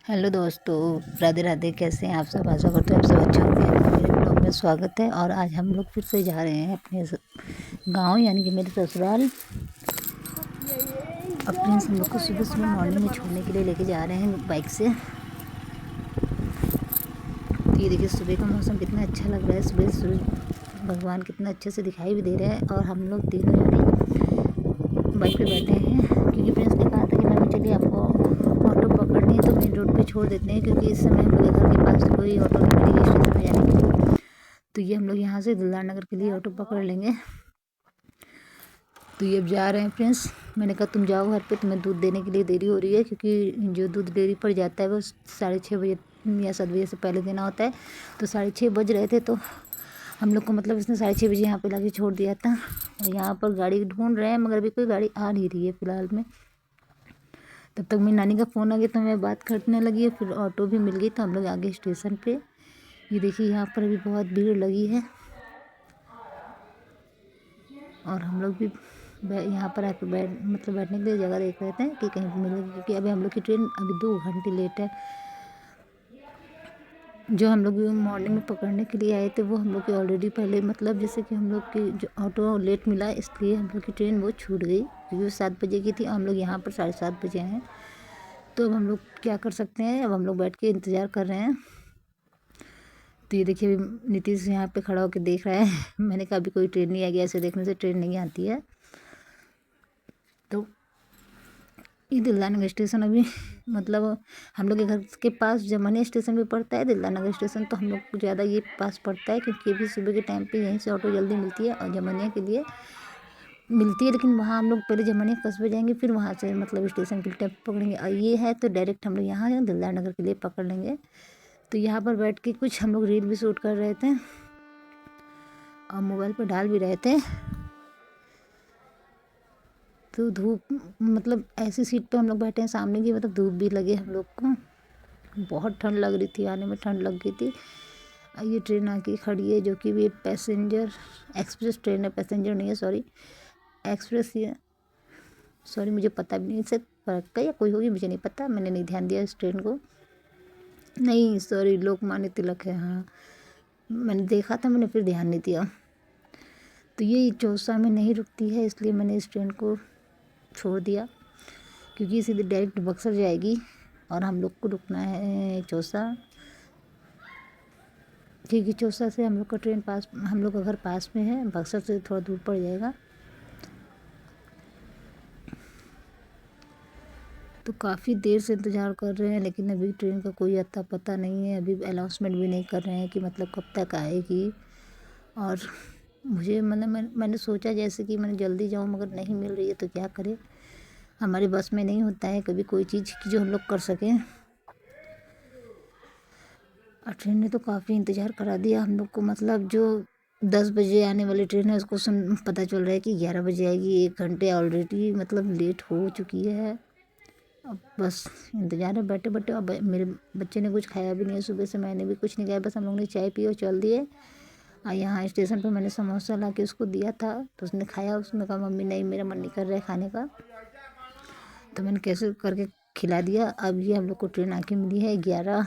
Hello दोस्तों, राधे राधे। कैसे हैं आप सब? आशा करते हैं आप सब अच्छे होंगे। मेरे ब्लॉग में स्वागत है। और आज हम लोग फिर से जा रहे हैं अपने गांव, यानी कि मेरे ससुराल। अपने हम लोग को सुबह सुबह मॉर्निंग में छोड़ने के लिए लेके जा रहे हैं बाइक से। तो ये देखिए सुबह का मौसम कितना अच्छा लग रहा है। सुबह सूरज भगवान कितना अच्छे से दिखाई भी दे रहे हैं। और हम लोग तीनों जने बाइक पे बैठे हैं, क्योंकि फ्रेंड्स ने कहा था कि मैं भी चलिए आपको ऑटो पकड़नी है तो मेन रोड पे छोड़ देते हैं, क्योंकि इस समय हम लोग घर के पास कोई ऑटो नहीं मिलेगी स्टेशन में जाने के लिए। तो ये हम लोग यहाँ से दिलदार नगर के लिए ऑटो पकड़ लेंगे। तो ये अब जा रहे हैं फ्रेंड्स। मैंने कहा तुम जाओ घर पे, तुम्हें दूध देने के लिए देरी हो रही है, क्योंकि जो दूध डेयरी पर जाता है वो 6:30 बजे या 7 बजे से पहले देना होता है। तो 6:30 बज रहे थे, तो हम लोग को मतलब इसने 6:30 बजे यहाँ पे लाके छोड़ दिया था। और यहाँ पर गाड़ी ढूंढ रहे हैं, मगर अभी कोई गाड़ी आ नहीं रही है फ़िलहाल में। तब तक मेरी नानी का फ़ोन आ गया, तो मैं बात करने लगी। फिर ऑटो भी मिल गई, तो हम लोग आ गए स्टेशन पे। ये देखिए यहाँ पर भी बहुत भीड़ लगी है। और हम लोग भी यहाँ पर आकर बैठने के लिए जगह देख रहे थे कि कहीं मिलेगी, क्योंकि अभी हम लोग की ट्रेन अभी 2 घंटे लेट है। जो हम लोग मॉर्निंग में पकड़ने के लिए आए थे वो हम लोग की ऑलरेडी पहले, मतलब जैसे कि हम लोग की जो ऑटो लेट मिला, इसलिए हम लोग की ट्रेन वो छूट गई, क्योंकि वो 7 बजे की थी और हम लोग यहाँ पर 7:30 बजे हैं। तो अब हम लोग क्या कर सकते हैं, अब हम लोग बैठ के इंतज़ार कर रहे हैं। तो ये देखिए अभी नीतीश यहाँ पे खड़ा होकर देख रहा है। मैंने कहा अभी कोई ट्रेन नहीं आ गया, ऐसे देखने से ट्रेन नहीं आती है। तो ये दिलदार नगर स्टेशन अभी मतलब हम लोग के घर के पास जमनिया स्टेशन भी पड़ता है। दिलदार नगर स्टेशन तो हम लोग को ज़्यादा ये पास पड़ता है, क्योंकि अभी सुबह के टाइम पे यहीं से ऑटो जल्दी मिलती है और जमनिया के लिए मिलती है। लेकिन वहाँ हम लोग पहले जमनिया कस्बे जाएंगे, फिर वहाँ से मतलब स्टेशन के लिए टेम्पो पकड़ेंगे। और ये है तो डायरेक्ट हम लोग यहाँ दिलदार नगर के लिए पकड़ लेंगे। तो यहाँ पर बैठ के कुछ हम लोग रील भी शूट कर रहे थे और मोबाइल पर डाल भी रहे थे। तो धूप मतलब ऐसी सीट पे हम लोग बैठे हैं सामने की, मतलब धूप भी लगे हम लोग को। बहुत ठंड लग रही थी, आने में ठंड लग गई थी। ये ट्रेन आके खड़ी है, जो कि ये पैसेंजर एक्सप्रेस ट्रेन है, पैसेंजर नहीं है, सॉरी एक्सप्रेस ही है। सॉरी मुझे पता भी नहीं, इससे फर्क का या कोई होगी मुझे नहीं पता, मैंने नहीं ध्यान दिया इस ट्रेन को। नहीं सॉरी, लोकमान्य तिलक है, हाँ मैंने देखा था, मैंने फिर ध्यान नहीं दिया। तो ये चौसा में नहीं रुकती है, इसलिए मैंने इस ट्रेन को छोड़ दिया, क्योंकि सीधे डायरेक्ट बक्सर जाएगी और हम लोग को रुकना है चौसा। क्योंकि चौसा से हम लोग का ट्रेन पास, हम लोग का घर पास में है, बक्सर से थोड़ा दूर पड़ जाएगा। तो काफ़ी देर से इंतज़ार कर रहे हैं, लेकिन अभी ट्रेन का कोई अता पता नहीं है। अभी अनाउंसमेंट भी नहीं कर रहे हैं कि मतलब कब तक आएगी। और मुझे मतलब मैंने सोचा जैसे कि मैंने जल्दी जाऊँ, मगर नहीं मिल रही है तो क्या करें। हमारे बस में नहीं होता है कभी कोई चीज़ की जो हम लोग कर सकें। और ट्रेन ने तो काफ़ी इंतज़ार करा दिया हम लोग को, मतलब जो 10 बजे आने वाली ट्रेन है उसको पता चल रहा है कि 11 बजे आएगी। 1 घंटे ऑलरेडी मतलब लेट हो चुकी है। अब बस इंतज़ार है बैठे बैठे। अब मेरे बच्चे ने कुछ खाया भी नहीं है सुबह से, मैंने भी कुछ नहीं खाया, बस हम लोग ने चाय पी और चल दिए। और यहाँ स्टेशन पर मैंने समोसा ला के उसको दिया था, तो उसने खाया। उसने कहा मम्मी नहीं, मेरा मन नहीं कर रहा है खाने का। तो मैंने कैसे करके खिला दिया। अब ये हम लोग को ट्रेन आके मिली है 11,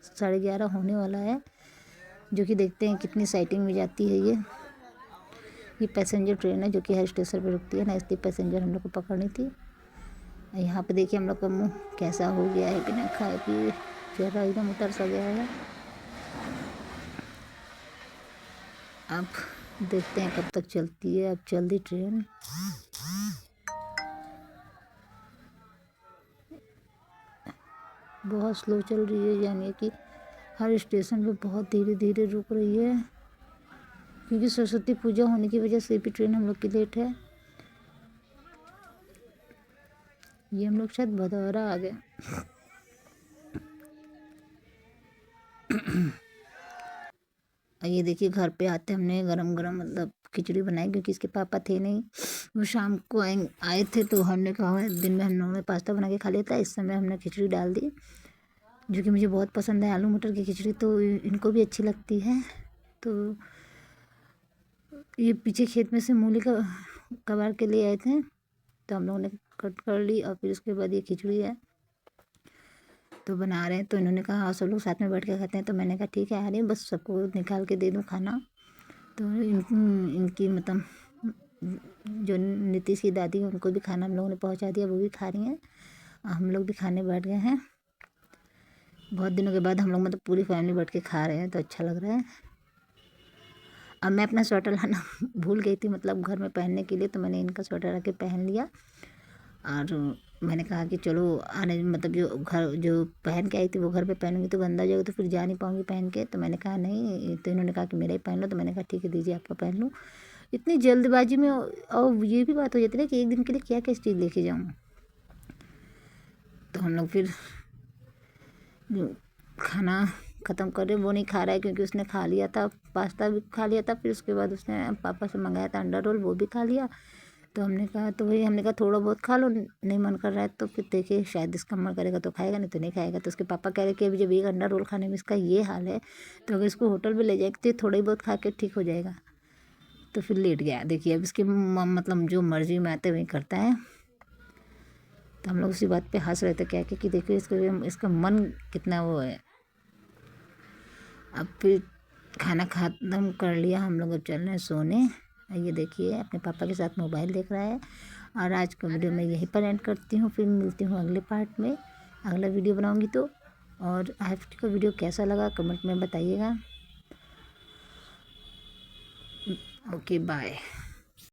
11:30 होने वाला है, जो कि देखते हैं कितनी साइटिंग में जाती है। ये पैसेंजर ट्रेन है जो कि हर स्टेशन पर रुकती है ना, इसलिए पैसेंजर हम लोग को पकड़नी थी। यहाँ पे देखिए हम लोग का मुंह कैसा हो गया है, बिना खाए पिए चेहरा एकदम उतर सा गया है। अब देखते हैं कब तक चलती है। अब जल्दी ट्रेन बहुत स्लो चल रही है, यानी कि हर स्टेशन पे बहुत धीरे धीरे रुक रही है, क्योंकि सरस्वती पूजा होने की वजह से भी ट्रेन हम लोग की लेट है। ये हम लोग शायद भदौरा आ गए। ये देखिए घर पे आते हमने गरम गरम मतलब खिचड़ी बनाई, क्योंकि इसके पापा थे नहीं, वो शाम को आए थे। तो हमने कहा दिन में हम लोगों ने पास्ता बना के खा लिया था, इस समय हमने खिचड़ी डाल दी, जो कि मुझे बहुत पसंद है। आलू मटर की खिचड़ी तो इनको भी अच्छी लगती है। तो ये पीछे खेत में से मूली का कबार के लिए आए थे, तो हम लोगों ने कट कर ली और फिर उसके बाद ये खिचड़ी है। तो बना रहे हैं, तो इन्होंने कहा और सब लोग साथ में बैठ के खाते हैं। तो मैंने कहा ठीक है आ रही हूँ, बस सबको निकाल के दे दूँ खाना। तो इनकी मतलब जो नीतीश की दादी है उनको भी खाना हम लोगों ने पहुंचा दिया, वो भी खा रही हैं। हम लोग भी खाने बैठ गए हैं। बहुत दिनों के बाद हम लोग मतलब पूरी फैमिली बैठ के खा रहे हैं, तो अच्छा लग रहा है। अब मैं अपना स्वेटर लाना भूल गई थी मतलब घर में पहनने के लिए, तो मैंने इनका स्वेटर आके पहन लिया। और मैंने कहा कि चलो आने मतलब जो पहन के आई थी वो घर पे पहनूंगी तो गंदा हो जाएगा, तो फिर जा नहीं पाऊंगी पहन के। तो मैंने कहा नहीं, तो इन्होंने कहा कि मेरा ही पहन लो। तो मैंने कहा ठीक है दीजिए आपका पहन लूँ। इतनी जल्दबाजी में और ये भी बात हो जाती है कि एक दिन के लिए क्या क्या चीज़ लेके जाऊँ। तो हम लोग फिर खाना ख़त्म कर रहे, वो नहीं खा रहा है क्योंकि उसने खा लिया था, पास्ता भी खा लिया था। फिर उसके बाद उसने पापा से मंगाया था अंडा रोल, वो भी खा लिया। तो हमने कहा थोड़ा बहुत खा लो, नहीं मन कर रहा है तो फिर देखिए शायद इसका मन करेगा तो खाएगा, नहीं तो नहीं खाएगा। तो उसके पापा कह रहे कि अभी जब एक अंडा रोल खाने में इसका ये हाल है तो अगर इसको होटल में ले जाएंगे तो थोड़ा ही बहुत खा के ठीक हो जाएगा। तो फिर लेट गया। देखिए अब इसकी मतलब जो मर्जी में आते वही करता है। तो हम लोग उसी बात पे हंस रहे थे क्या कि देखिए इसका मन कितना वो है। अब फिर खाना ख़त्म कर लिया हम लोग, अब चल रहे हैं सोने। ये देखिए अपने पापा के साथ मोबाइल देख रहा है। और आज का वीडियो मैं यहीं पर एंड करती हूँ, फिर मिलती हूँ अगले पार्ट में, अगला वीडियो बनाऊँगी तो। और आपको वीडियो कैसा लगा कमेंट में बताइएगा। Okay bye.